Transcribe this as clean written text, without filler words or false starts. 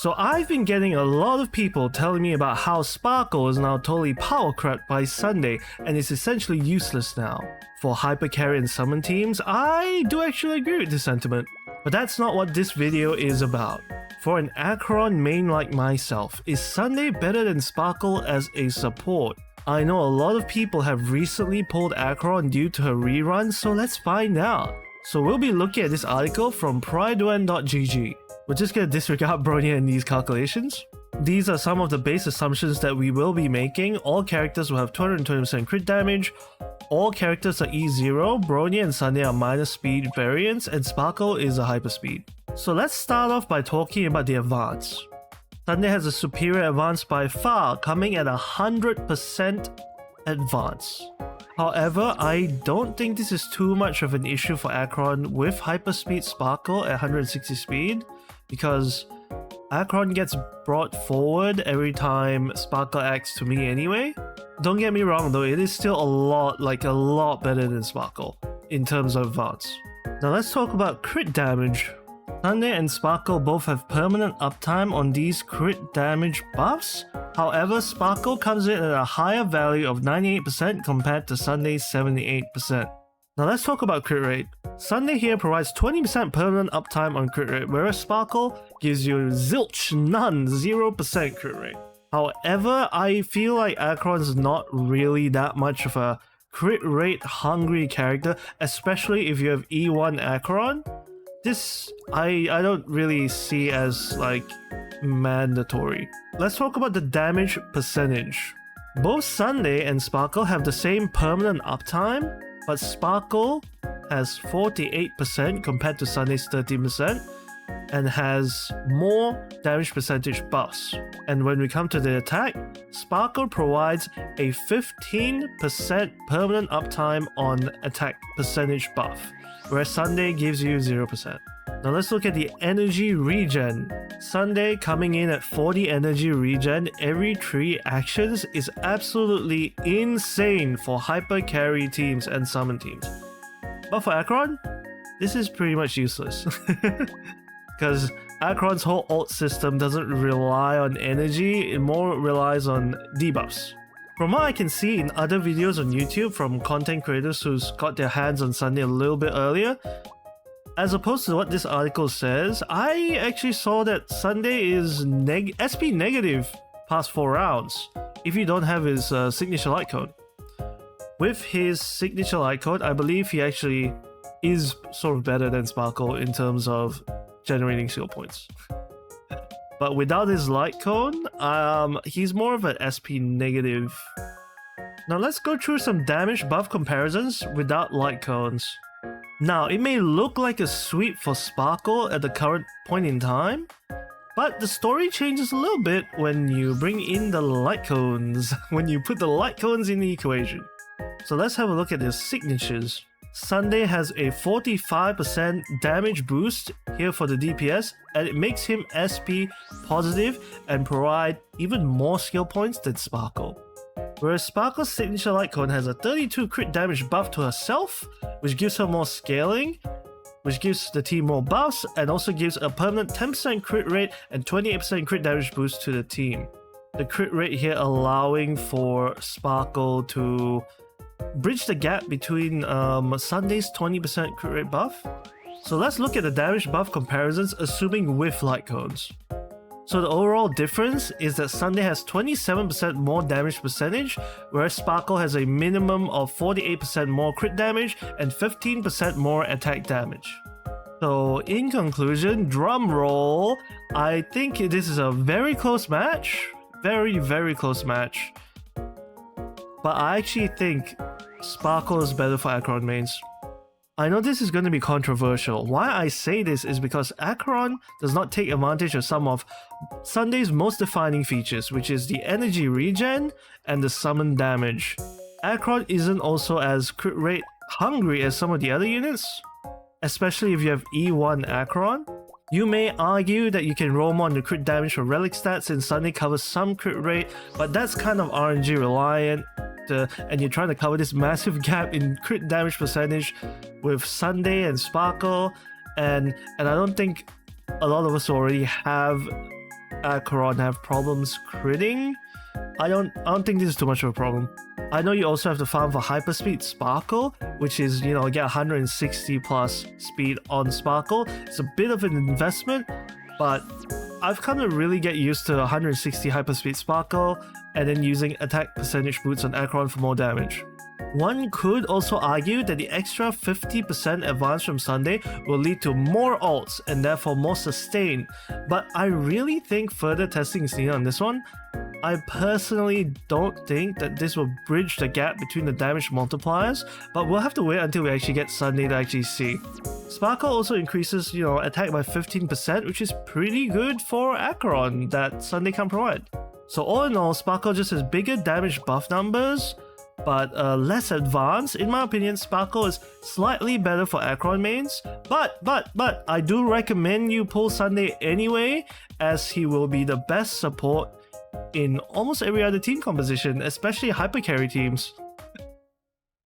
So I've been getting a lot of people telling me about how Sparkle is now totally power crept by Sunday and is essentially useless now. For hyper carry and summon teams, I do actually agree with this sentiment. But that's not what this video is about. For an Acheron main like myself, is Sunday better than Sparkle as a support? I know a lot of people have recently pulled Acheron due to her rerun, so let's find out. So we'll be looking at this article from pridewen.gg. We're just gonna disregard Bronya in these calculations. These are some of the base assumptions that we will be making. All characters will have 220% crit damage. All characters are E0, Bronya and Sunday are minus speed variants, and Sparkle is a hyperspeed. So let's start off by talking about the advance. Sunday has a superior advance by far, coming at 100% advance. However, I don't think this is too much of an issue for Acheron with hyperspeed Sparkle at 160 speed, because Acheron gets brought forward every time Sparkle acts to me anyway. Don't get me wrong though, it is still a lot better than Sparkle in terms of advance. Now let's talk about crit damage. Sunday and Sparkle both have permanent uptime on these crit damage buffs. However, Sparkle comes in at a higher value of 98% compared to Sunday's 78%. Now let's talk about crit rate. Sunday here provides 20% permanent uptime on crit rate, whereas Sparkle gives you zilch, none, 0% crit rate. However, I feel like Acheron's not really that much of a crit rate hungry character, especially if you have E1 Acheron. This I don't really see as like mandatory. Let's talk about the damage percentage. Both Sunday and Sparkle have the same permanent uptime, but Sparkle has 48% compared to Sunday's 13% and has more damage percentage buffs. And when we come to the attack, Sparkle provides a 15% permanent uptime on attack percentage buff, whereas Sunday gives you 0%. Now let's look at the energy regen. Sunday coming in at 40 energy regen every 3 actions is absolutely insane for hyper carry teams and summon teams. But for Acheron, this is pretty much useless. Because Acheron's whole ult system doesn't rely on energy, it more relies on debuffs. From what I can see in other videos on YouTube from content creators who's got their hands on Sunday a little bit earlier, as opposed to what this article says, I actually saw that Sunday is SP negative past 4 rounds if you don't have his signature light code. With his signature light code, I believe he actually is sort of better than Sparkle in terms of generating skill points. But without his light cone, he's more of an SP negative. Now let's go through some damage buff comparisons without light cones. Now, it may look like a sweep for Sparkle at the current point in time, but the story changes a little bit when you bring in the light cones, when you put the light cones in the equation. So let's have a look at his signatures. Sunday has a 45% damage boost here for the DPS, and it makes him SP positive and provide even more skill points than Sparkle. Whereas Sparkle's signature light cone has a 32 crit damage buff to herself, which gives her more scaling, which gives the team more buffs, and also gives a permanent 10% crit rate and 28% crit damage boost to the team. The crit rate here allowing for Sparkle to bridge the gap between Sunday's 20% crit rate buff. So let's look at the damage buff comparisons assuming with light cones. So the overall difference is that Sunday has 27% more damage percentage, whereas Sparkle has a minimum of 48% more crit damage and 15% more attack damage. So in conclusion, drum roll, I think this is a very close match. Very close match. But I actually think Sparkle is better for Acheron mains. I know this is going to be controversial. Why I say this is because Acheron does not take advantage of some of Sunday's most defining features, which is the energy regen and the summon damage. Acheron isn't also as crit rate hungry as some of the other units, especially if you have E1 Acheron. You may argue that you can roam on the crit damage for relic stats since Sunday covers some crit rate, but that's kind of RNG reliant. And you're trying to cover this massive gap in crit damage percentage with Sunday and Sparkle, and I don't think a lot of us already have Acheron have problems critting. I don't think this is too much of a problem. I know you also have to farm for Hyperspeed Sparkle, which is, get 160 plus speed on Sparkle. It's a bit of an investment, but I've come to really get used to 160 Hyperspeed Sparkle and then using attack percentage boots on Acheron for more damage. One could also argue that the extra 50% advance from Sunday will lead to more ults and therefore more sustain, but I really think further testing is needed on this one. I personally don't think that this will bridge the gap between the damage multipliers, but we'll have to wait until we actually get Sunday to actually see. Sparkle also increases, attack by 15%, which is pretty good for Acheron that Sunday can provide. So all in all, Sparkle just has bigger damage buff numbers, but less advanced. In my opinion, Sparkle is slightly better for Acheron mains, but I do recommend you pull Sunday anyway, as he will be the best support in almost every other team composition, especially hyper carry teams.